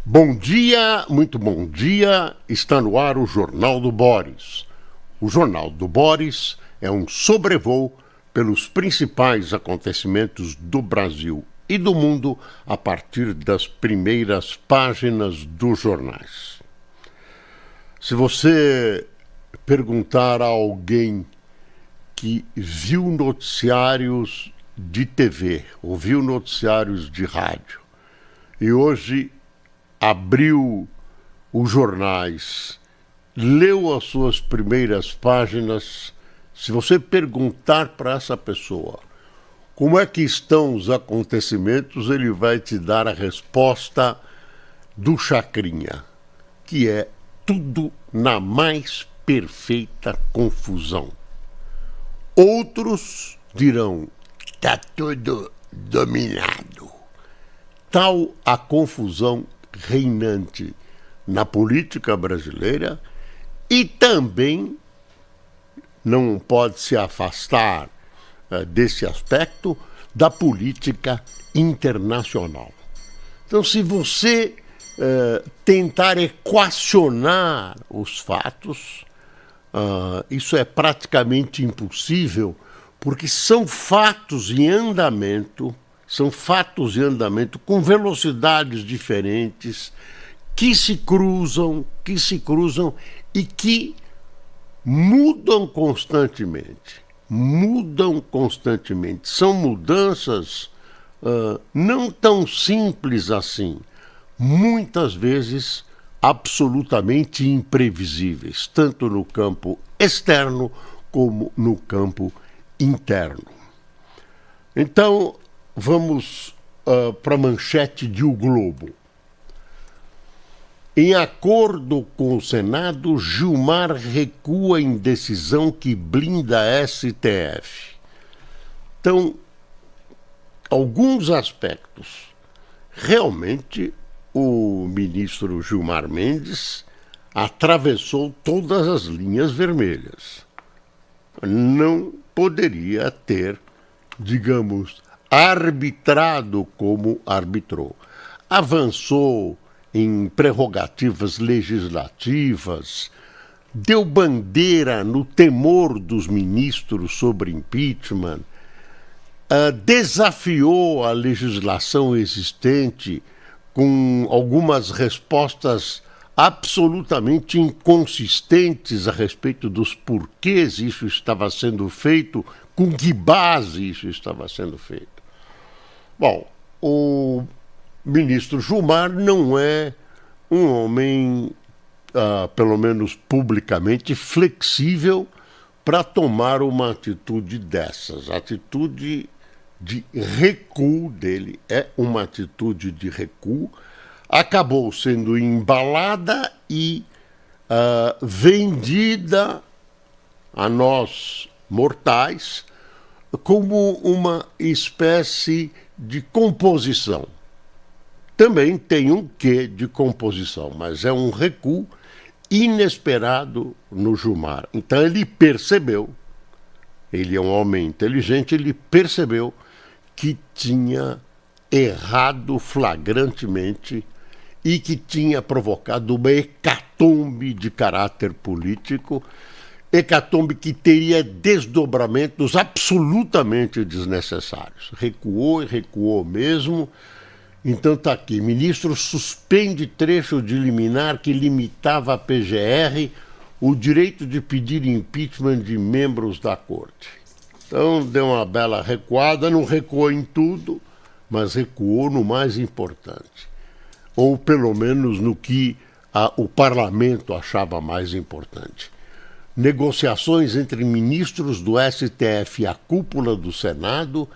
Bom dia, muito bom dia, está no ar o Jornal do Boris. O Jornal do Boris é um sobrevoo pelos principais acontecimentos do Brasil e do mundo a partir das primeiras páginas dos jornais. Se você perguntar a alguém que viu noticiários de TV, ouviu noticiários de rádio e hoje abriu os jornais, leu as suas primeiras páginas, se você perguntar para essa pessoa como é que estão os acontecimentos, ele vai te dar a resposta do Chacrinha, que é tudo na mais perfeita confusão. Outros dirão, está tudo dominado. Tal a confusão reinante na política brasileira e também não pode se afastar desse aspecto da política internacional. Então, se você tentar equacionar os fatos, isso é praticamente impossível, porque são fatos em andamento, com velocidades diferentes, que se cruzam e que mudam constantemente. São mudanças não tão simples assim, muitas vezes absolutamente imprevisíveis, tanto no campo externo como no campo interno. Então, vamos para a manchete de O Globo. Em acordo com o Senado, Gilmar recua em decisão que blinda a STF. Então, alguns aspectos. Realmente, o ministro Gilmar Mendes atravessou todas as linhas vermelhas. Não poderia ter, digamos, arbitrado como arbitrou. Avançou em prerrogativas legislativas, deu bandeira no temor dos ministros sobre impeachment, desafiou a legislação existente com algumas respostas absolutamente inconsistentes a respeito dos porquês isso estava sendo feito, com que base isso estava sendo feito. Bom, o ministro Gilmar não é um homem, pelo menos publicamente, flexível para tomar uma atitude dessas. A atitude de recuo dele é uma atitude de recuo, acabou sendo embalada e vendida a nós mortais como uma espécie de composição. Também tem um quê de composição, mas é um recuo inesperado no Gilmar. Então ele percebeu, ele é um homem inteligente, ele percebeu que tinha errado flagrantemente e que tinha provocado uma hecatombe de caráter político, hecatombe que teria desdobramentos absolutamente desnecessários. Recuou e recuou mesmo. Então está aqui, ministro suspende trecho de liminar que limitava a PGR o direito de pedir impeachment de membros da corte. Então deu uma bela recuada, não recuou em tudo, mas recuou no mais importante. Ou pelo menos no que o parlamento achava mais importante. Negociações entre ministros do STF e a cúpula do Senado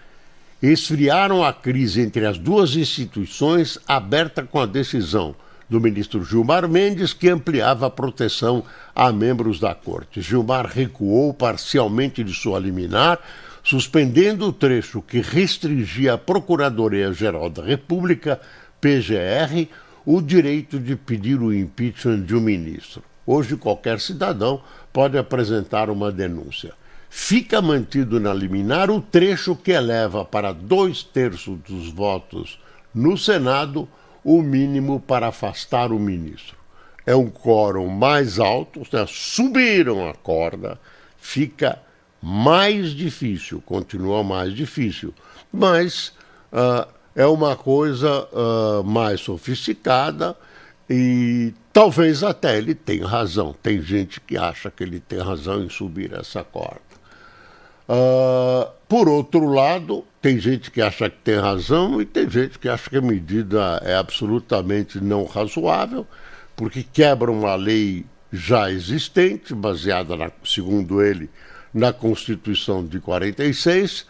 esfriaram a crise entre as duas instituições, aberta com a decisão do ministro Gilmar Mendes, que ampliava a proteção a membros da corte. Gilmar recuou parcialmente de sua liminar, suspendendo o trecho que restringia à Procuradoria-Geral da República, PGR, o direito de pedir o impeachment de um ministro. Hoje, qualquer cidadão pode apresentar uma denúncia. Fica mantido na liminar o trecho que eleva para 2/3 dos votos no Senado o mínimo para afastar o ministro. É um quórum mais alto, né? Subiram a corda, fica mais difícil, continua mais difícil, mas é uma coisa mais sofisticada e talvez até ele tenha razão. Tem gente que acha que ele tem razão em subir essa corda. Por outro lado, tem gente que acha que tem razão e tem gente que acha que a medida é absolutamente não razoável, porque quebra uma lei já existente, baseada, segundo ele, na Constituição de 46,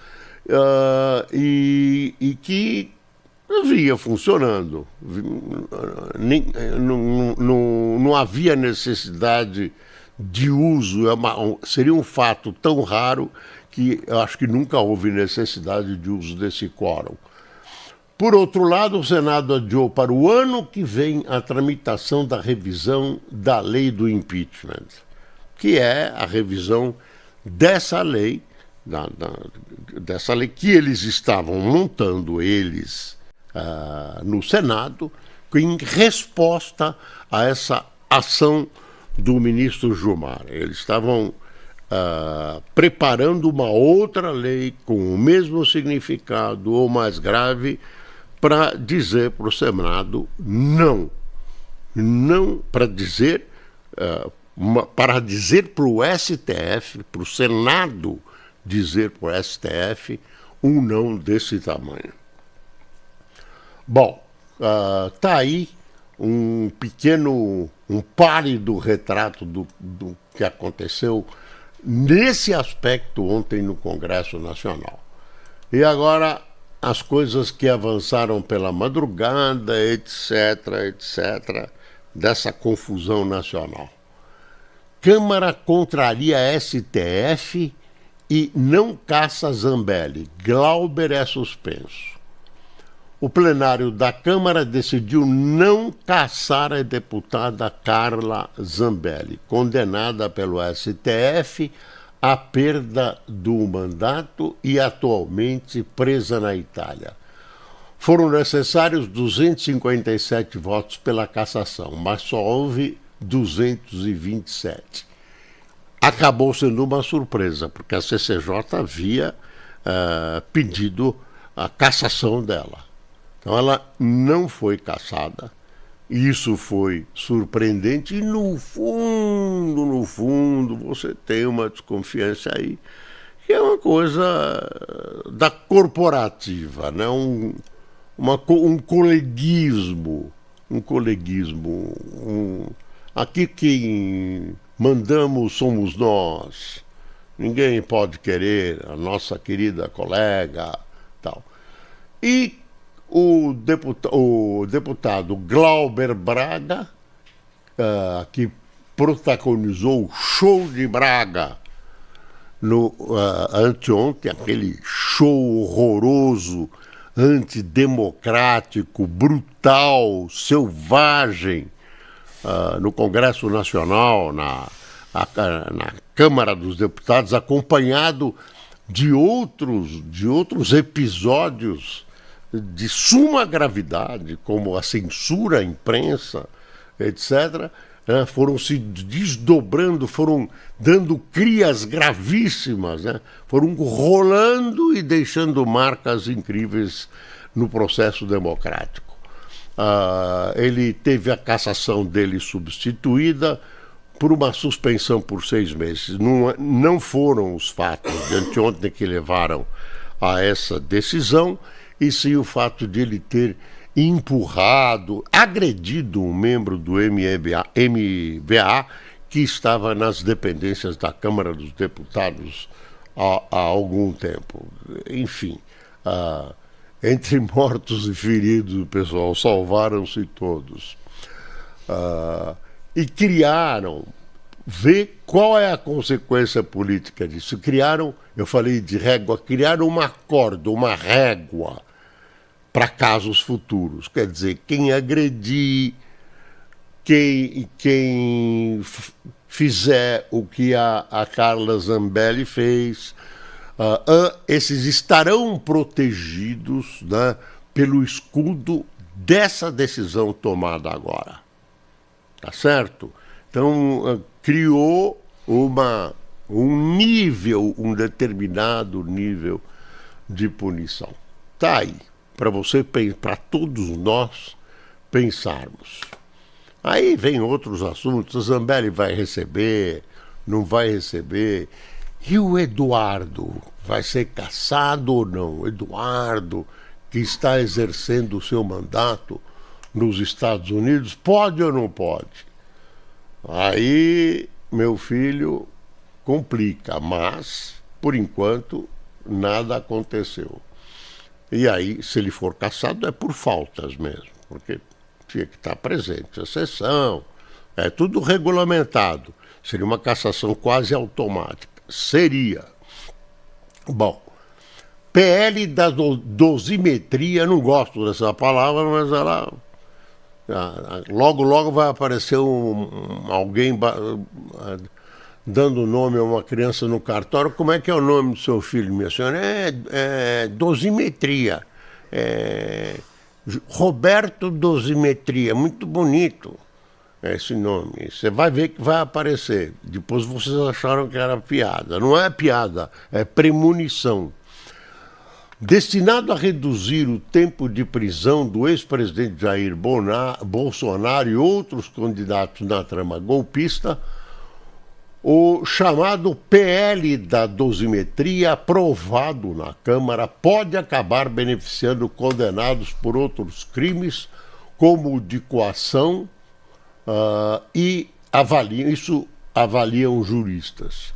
e que vinha funcionando. Não havia necessidade de uso, seria um fato tão raro que eu acho que nunca houve necessidade de uso desse quórum. Por outro lado, o Senado adiou para o ano que vem a tramitação da revisão da lei do impeachment, que é a revisão dessa lei, dessa lei que eles estavam montando, no Senado, em resposta a essa ação do ministro Gilmar. Eles estavam preparando uma outra lei com o mesmo significado ou mais grave para dizer para o Senado não. Não para dizer para o STF, para o Senado dizer para o STF um não desse tamanho. Bom, tá aí um pálido retrato do que aconteceu nesse aspecto ontem no Congresso Nacional. E agora as coisas que avançaram pela madrugada, etc., dessa confusão nacional. Câmara contraria STF e não caça Zambelli. Glauber é suspenso. O plenário da Câmara decidiu não caçar a deputada Carla Zambelli, condenada pelo STF à perda do mandato e atualmente presa na Itália. Foram necessários 257 votos pela cassação, mas só houve 227. Acabou sendo uma surpresa, porque a CCJ havia pedido a cassação dela. Então ela não foi cassada. Isso foi surpreendente e no fundo, você tem uma desconfiança aí, que é uma coisa da corporativa, né? Um coleguismo. Aqui quem mandamos somos nós. Ninguém pode querer a nossa querida colega, tal. E o deputado Glauber Braga, que protagonizou o show de Braga no anteontem, aquele show horroroso, antidemocrático, brutal, selvagem, no Congresso Nacional, na Câmara dos Deputados, acompanhado de outros episódios de suma gravidade, como a censura à imprensa, etc., foram se desdobrando, foram dando crias gravíssimas, né? Foram rolando e deixando marcas incríveis no processo democrático. Ele teve a cassação dele substituída por uma suspensão por 6 meses. Não foram os fatos de anteontem que levaram a essa decisão, e sim o fato de ele ter empurrado, agredido um membro do MBA que estava nas dependências da Câmara dos Deputados há algum tempo. Enfim, entre mortos e feridos, pessoal, salvaram-se todos. E criaram, vê qual é a consequência política disso. Eu falei de régua, criaram uma corda, uma régua para casos futuros. Quer dizer, quem agredir, quem fizer o que a Carla Zambelli fez, esses estarão protegidos, né, pelo escudo dessa decisão tomada agora. Tá certo? Então, criou um determinado nível de punição. Tá aí, para todos nós pensarmos. Aí vem outros assuntos, a Zambelli vai receber, não vai receber. E o Eduardo vai ser cassado ou não? O Eduardo, que está exercendo o seu mandato nos Estados Unidos, pode ou não pode? Aí, meu filho, complica, mas, por enquanto, nada aconteceu. E aí, se ele for cassado, é por faltas mesmo, porque tinha que estar presente a sessão, é tudo regulamentado. Seria uma cassação quase automática. Seria. Bom, PL da dosimetria, não gosto dessa palavra, mas ela... Logo vai aparecer alguém dando nome a uma criança no cartório. Como é que é o nome do seu filho, minha senhora? É dosimetria. Roberto Dosimetria, muito bonito esse nome. Você vai ver que vai aparecer. Depois vocês acharam que era piada. Não é piada, é premonição. Destinado a reduzir o tempo de prisão do ex-presidente Jair Bolsonaro e outros candidatos na trama golpista, o chamado PL da dosimetria, aprovado na Câmara, pode acabar beneficiando condenados por outros crimes, como o de coação, e avaliam juristas.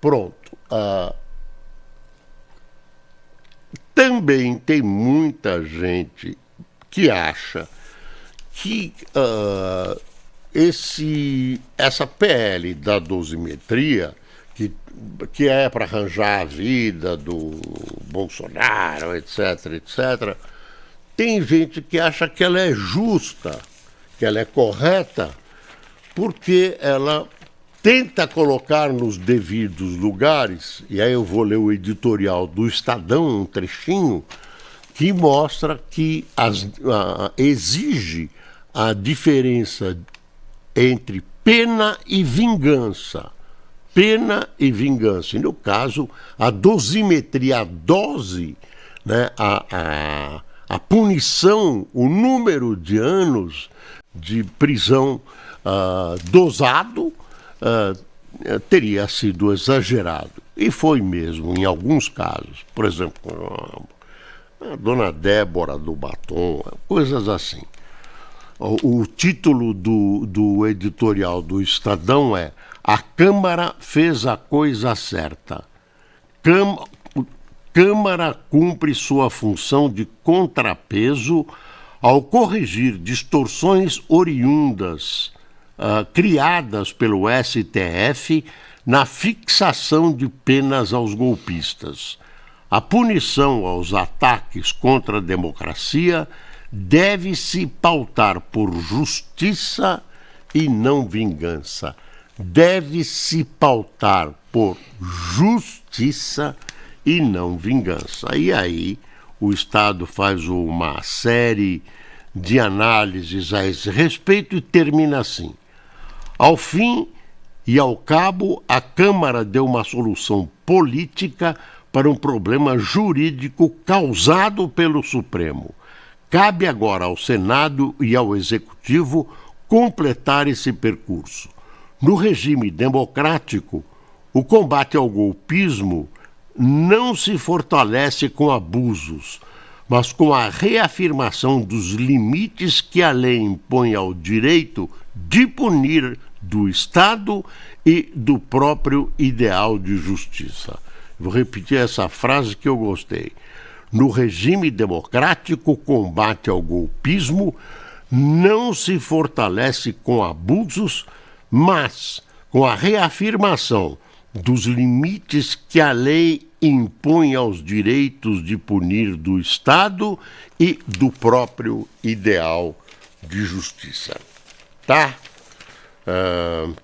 Pronto. Também tem muita gente que acha que essa PL da dosimetria, que é para arranjar a vida do Bolsonaro, etc., tem gente que acha que ela é justa, que ela é correta, porque ela tenta colocar nos devidos lugares, e aí eu vou ler o editorial do Estadão, um trechinho, que mostra que exige a diferença entre pena e vingança. Pena e vingança. E no caso, a dosimetria, a dose, né, a punição, o número de anos de prisão dosado, teria sido exagerado. E foi mesmo, em alguns casos. Por exemplo, a dona Débora do Batom, coisas assim. O título do editorial do Estadão é: A Câmara fez a coisa certa. Câmara cumpre sua função de contrapeso ao corrigir distorções oriundas criadas pelo STF na fixação de penas aos golpistas. A punição aos ataques contra a democracia deve-se pautar por justiça e não vingança. Deve-se pautar por justiça e não vingança. E aí o Estado faz uma série de análises a esse respeito e termina assim: ao fim e ao cabo, a Câmara deu uma solução política para um problema jurídico causado pelo Supremo. Cabe agora ao Senado e ao Executivo completar esse percurso. No regime democrático, o combate ao golpismo não se fortalece com abusos, mas com a reafirmação dos limites que a lei impõe ao direito de punir do Estado e do próprio ideal de justiça. Vou repetir essa frase que eu gostei. No regime democrático, o combate ao golpismo não se fortalece com abusos, mas com a reafirmação dos limites que a lei impõe aos direitos de punir do Estado e do próprio ideal de justiça. Tá?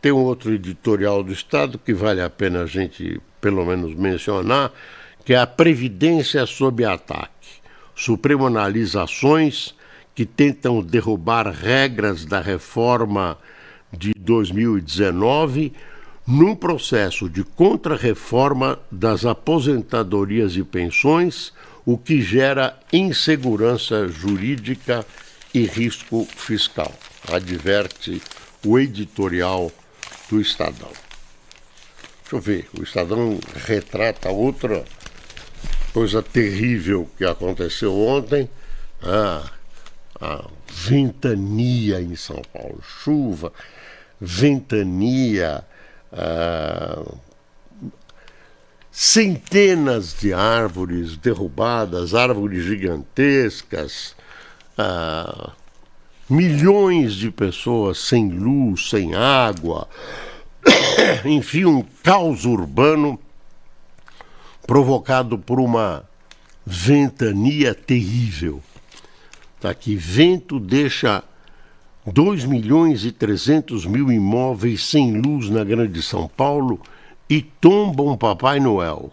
Tem um outro editorial do Estado que vale a pena a gente, pelo menos, mencionar, que é a Previdência sob ataque. Supremo analisa ações que tentam derrubar regras da reforma de 2019 num processo de contra-reforma das aposentadorias e pensões, o que gera insegurança jurídica e risco fiscal, adverte o editorial do Estadão. Deixa eu ver, o Estadão retrata outra coisa terrível que aconteceu ontem, a ventania em São Paulo, chuva, ventania, centenas de árvores derrubadas, árvores gigantescas, milhões de pessoas sem luz, sem água, enfim, um caos urbano provocado por uma ventania terrível. Tá aqui, vento deixa 2.300.000 imóveis sem luz na Grande São Paulo e tombam Papai Noel.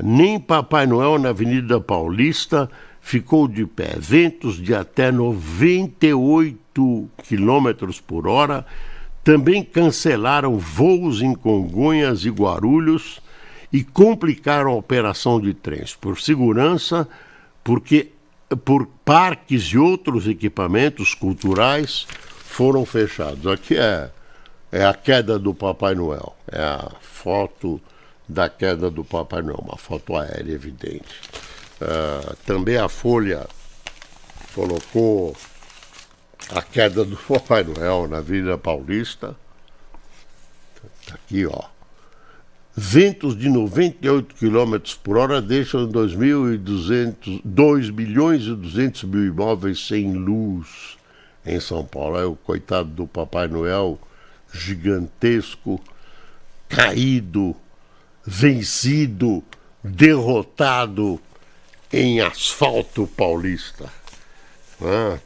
Nem Papai Noel na Avenida Paulista ficou de pé. Ventos de até 98 km por hora também cancelaram voos em Congonhas e Guarulhos e complicaram a operação de trens. Por segurança, por parques e outros equipamentos culturais foram fechados. Aqui é a queda do Papai Noel. É a foto da queda do Papai Noel, uma foto aérea evidente. Também a Folha colocou a queda do Papai Noel na Avenida Paulista. Tá aqui, ó. Ventos de 98 km por hora deixam 2.200.000 imóveis sem luz em São Paulo. É o coitado do Papai Noel gigantesco, caído, vencido, derrotado em asfalto paulista.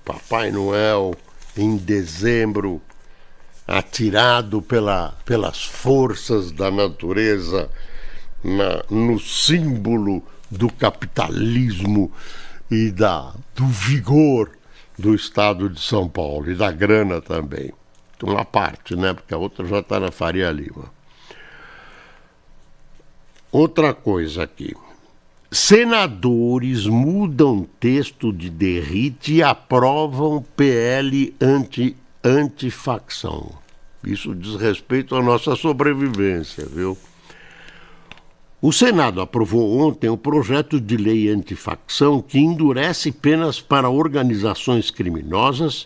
Papai Noel em dezembro, atirado pelas forças da natureza no símbolo do capitalismo e do vigor do estado de São Paulo e da grana também. Uma parte, né? Porque a outra já está na Faria Lima. Outra coisa aqui. Senadores mudam texto de Derrite e aprovam PL antifacção. Isso diz respeito à nossa sobrevivência, viu? O Senado aprovou ontem o projeto de lei antifacção que endurece penas para organizações criminosas,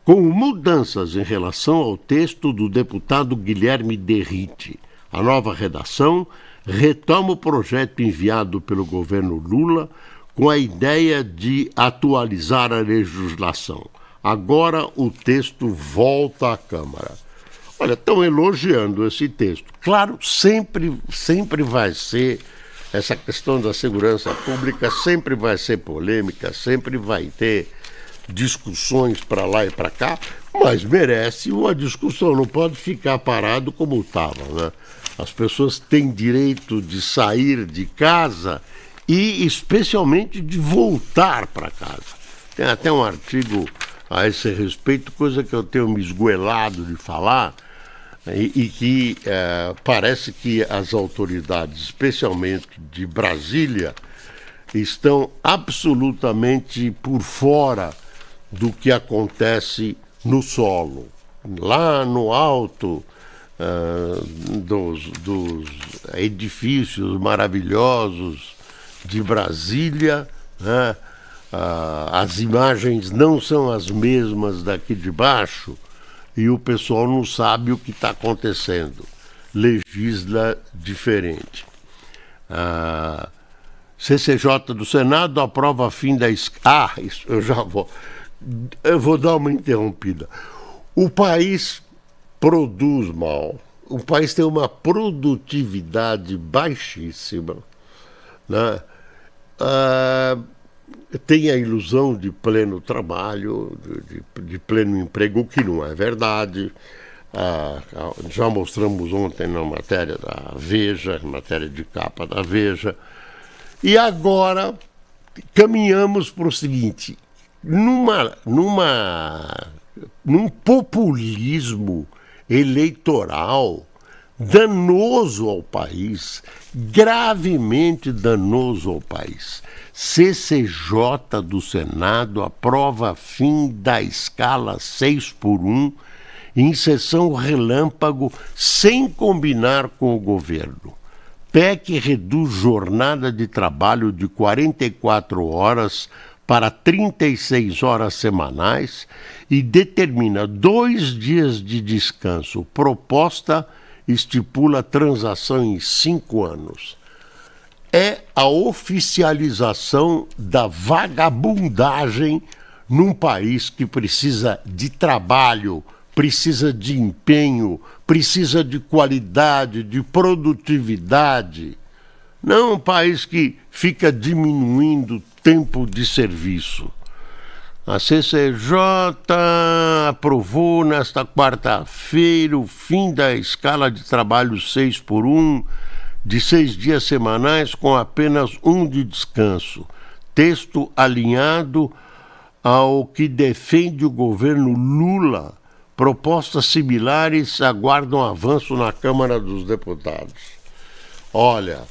com mudanças em relação ao texto do deputado Guilherme Derrite. A nova redação retoma o projeto enviado pelo governo Lula com a ideia de atualizar a legislação. Agora o texto volta à Câmara. Olha, estão elogiando esse texto. Claro, sempre vai ser, essa questão da segurança pública sempre vai ser polêmica, sempre vai ter discussões para lá e para cá, mas merece uma discussão, não pode ficar parado como estava, né? As pessoas têm direito de sair de casa e especialmente de voltar para casa. Tem até um artigo a esse respeito, coisa que eu tenho me esgoelado de falar, e que parece que as autoridades, especialmente de Brasília, estão absolutamente por fora do que acontece no solo, lá no alto dos edifícios maravilhosos de Brasília, né? As imagens não são as mesmas daqui de baixo e o pessoal não sabe o que está acontecendo, legisla diferente. CCJ do Senado aprova fim da... isso eu vou dar uma interrompida. O país produz mal, o país tem uma produtividade baixíssima, né? Tem a ilusão de pleno trabalho, de pleno emprego, o que não é verdade. Já mostramos ontem na matéria da Veja, matéria de capa da Veja, E agora caminhamos para o seguinte, num populismo eleitoral danoso ao país, gravemente danoso ao país. CCJ do Senado aprova fim da escala 6x1 em sessão relâmpago sem combinar com o governo. PEC reduz jornada de trabalho de 44 horas para 36 horas semanais e determina 2 dias de descanso. Proposta estipula transação em 5 anos. É a oficialização da vagabundagem num país que precisa de trabalho, precisa de empenho, precisa de qualidade, de produtividade. Não um país que fica diminuindo o tempo de serviço. A CCJ aprovou nesta quarta-feira o fim da escala de trabalho 6x1, de 6 dias semanais com apenas 1 de descanso. Texto alinhado ao que defende o governo Lula. Propostas similares aguardam avanço na Câmara dos Deputados. Olha,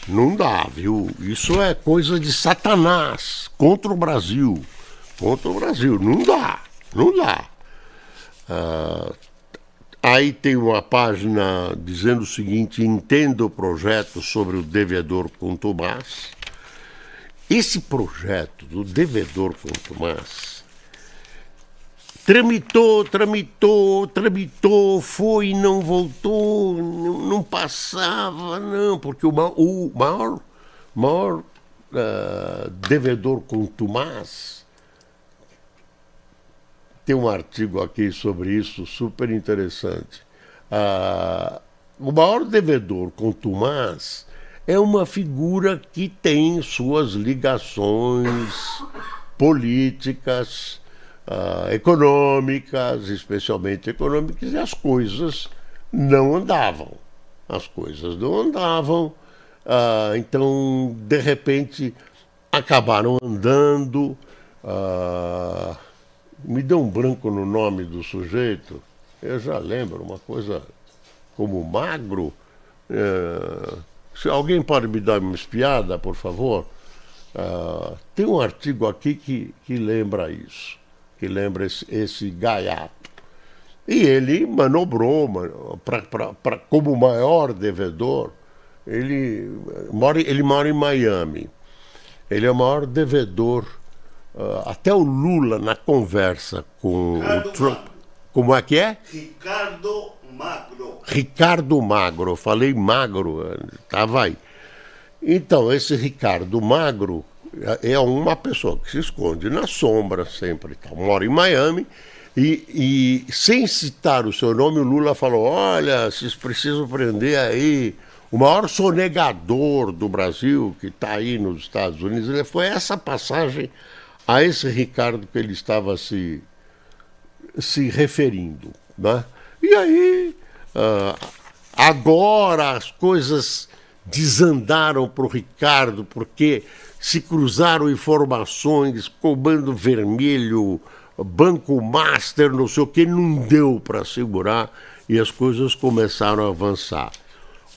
não dá, viu? Isso é coisa de Satanás contra o Brasil. Contra o Brasil. Não dá, não dá. Aí tem uma página dizendo o seguinte: entenda o projeto sobre o devedor contumaz. Esse projeto do devedor contumaz tramitou, foi e não voltou, não passava, não, porque o maior devedor contumaz, tem um artigo aqui sobre isso, super interessante. O maior devedor contumaz é uma figura que tem suas ligações políticas, econômicas, especialmente econômicas, e as coisas não andavam. Então, de repente, acabaram andando. Me deu um branco no nome do sujeito, eu já lembro, uma coisa como Magro. Se alguém pode me dar uma espiada, por favor? Tem um artigo aqui que lembra isso, que lembra esse gaiato. E ele manobrou como maior devedor. Ele mora em Miami. Ele é o maior devedor. Até o Lula, na conversa com o Trump. Como é que é? Ricardo Magro. Eu falei Magro, estava aí. Então, esse Ricardo Magro é uma pessoa que se esconde na sombra sempre. Mora em Miami e sem citar o seu nome, o Lula falou: olha, vocês precisam prender aí o maior sonegador do Brasil, que está aí nos Estados Unidos. Foi essa passagem a esse Ricardo que ele estava se referindo, né? E aí, agora as coisas desandaram para o Ricardo, porque se cruzaram informações, Comando Vermelho, Banco Master, não sei o que, não deu para segurar e as coisas começaram a avançar.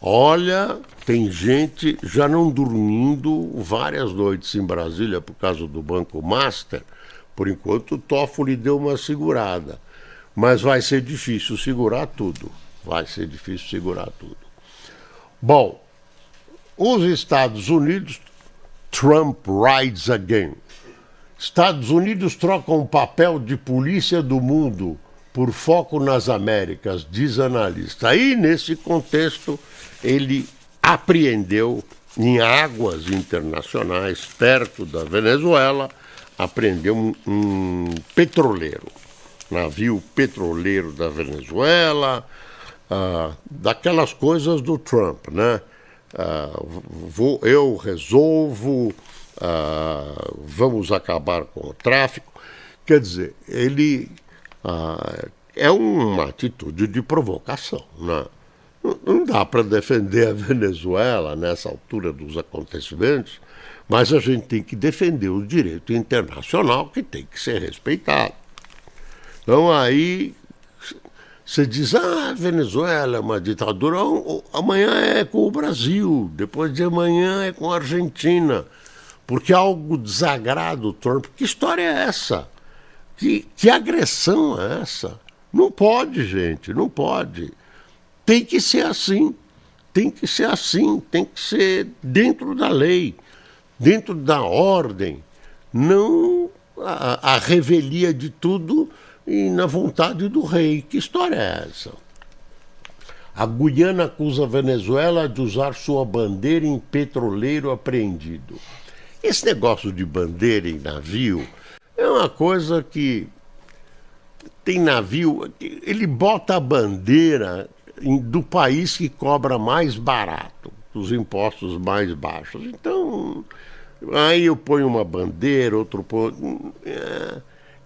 Olha, tem gente já não dormindo várias noites em Brasília por causa do Banco Master. Por enquanto o Toffoli deu uma segurada, mas vai ser difícil segurar tudo. Bom, os Estados Unidos, Trump rides again. Estados Unidos trocam o papel de polícia do mundo por foco nas Américas, diz analista. Aí, nesse contexto, ele apreendeu em águas internacionais, perto da Venezuela, apreendeu um petroleiro, navio petroleiro da Venezuela, daquelas coisas do Trump, né? Eu resolvo, vamos acabar com o tráfico. Quer dizer, ele é uma atitude de provocação, né? Não dá para defender a Venezuela nessa altura dos acontecimentos, Mas a gente tem que defender o direito internacional, que tem que ser respeitado. Então aí você diz, Venezuela é uma ditadura, amanhã é com o Brasil, depois de amanhã é com a Argentina, porque algo desagrada o Trump. Que história é essa? Que agressão é essa? Não pode, gente, não pode. Tem que ser assim, tem que ser assim, tem que ser dentro da lei, dentro da ordem, não a revelia de tudo e na vontade do rei. Que história é essa? A Guiana acusa a Venezuela de usar sua bandeira em petroleiro apreendido. Esse negócio de bandeira em navio é uma coisa que tem navio, ele bota a bandeira do país que cobra mais barato, os impostos mais baixos. Então, aí eu ponho uma bandeira, outro põe.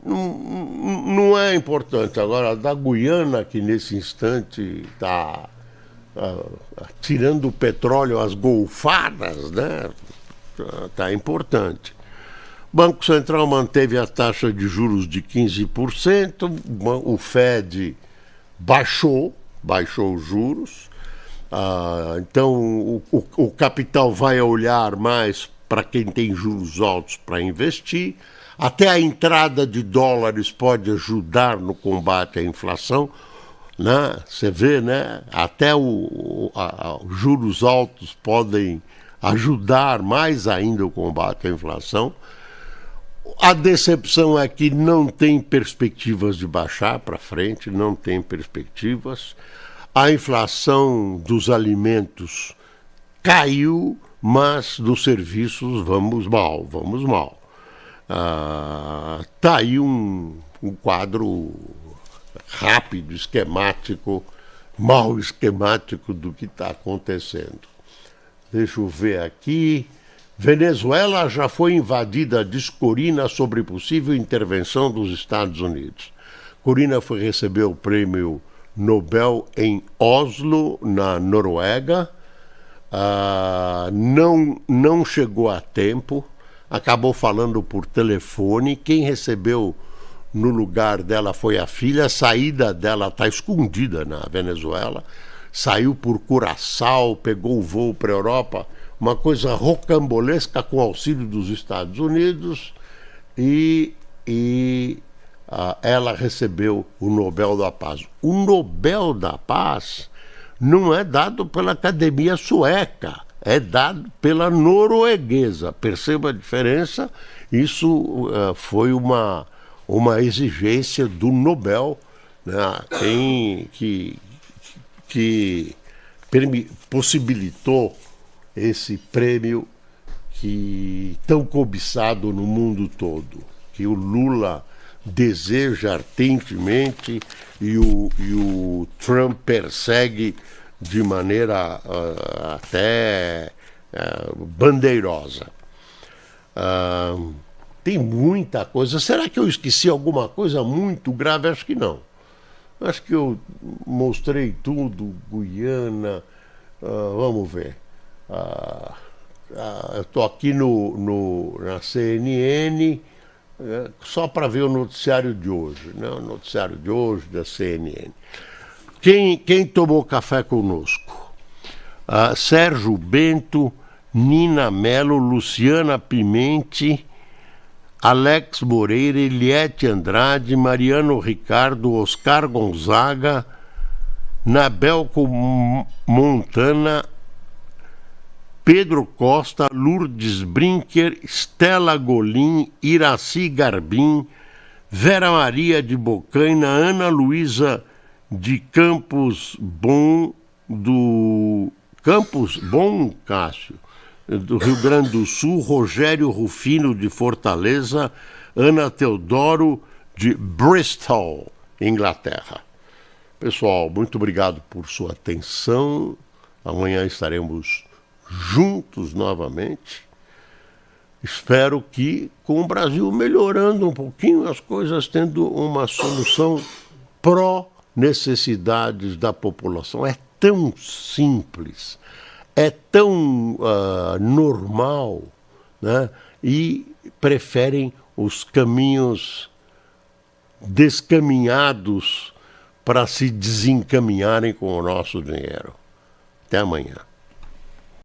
Não é importante. Agora, da Guiana, que nesse instante está tirando o petróleo às golfadas, né? Está importante. O Banco Central manteve a taxa de juros de 15%, o Fed baixou os juros. Então, o capital vai olhar mais para quem tem juros altos para investir. Até a entrada de dólares pode ajudar no combate à inflação, né? Você vê, né? Até os juros altos podem ajudar mais ainda o combate à inflação. A decepção é que não tem perspectivas de baixar para frente, não tem perspectivas. A inflação dos alimentos caiu, mas dos serviços vamos mal. Tá aí um quadro rápido, esquemático, mal esquemático do que está acontecendo. Deixa eu ver aqui. Venezuela já foi invadida, diz Corina, sobre possível intervenção dos Estados Unidos. Corina foi receber o prêmio Nobel em Oslo, na Noruega. Não chegou a tempo, acabou falando por telefone. Quem recebeu no lugar dela foi a filha. A saída dela está escondida na Venezuela. Saiu por Curaçao, pegou o voo para a Europa, uma coisa rocambolesca com auxílio dos Estados Unidos, e ela recebeu o Nobel da Paz. O Nobel da Paz não é dado pela Academia Sueca, é dado pela norueguesa. Perceba a diferença. Isso foi uma exigência do Nobel, né? que possibilitou esse prêmio tão cobiçado no mundo todo, que o Lula deseja ardentemente e o Trump persegue de maneira até bandeirosa. Tem muita coisa. Será que eu esqueci alguma coisa muito grave? Acho que não. Acho que eu mostrei tudo. Guiana, vamos ver. Eu estou aqui na CNN só para ver o noticiário de hoje, né? O noticiário de hoje da CNN. Quem tomou café conosco? Sérgio Bento, Nina Mello, Luciana Pimente, Alex Moreira, Eliette Andrade, Mariano Ricardo, Oscar Gonzaga, Nabelco Montana, Pedro Costa, Lourdes Brinker, Stella Golim, Iraci Garbim, Vera Maria de Bocaina, Ana Luísa de Campos Bom, Cássio, do Rio Grande do Sul, Rogério Rufino de Fortaleza, Ana Teodoro de Bristol, Inglaterra. Pessoal, muito obrigado por sua atenção. Amanhã estaremos juntos novamente. Espero que com o Brasil melhorando um pouquinho, as coisas tendo uma solução pró-necessidades da população. É tão simples, é tão normal né? E preferem os caminhos descaminhados para se desencaminharem com o nosso dinheiro. Até amanhã.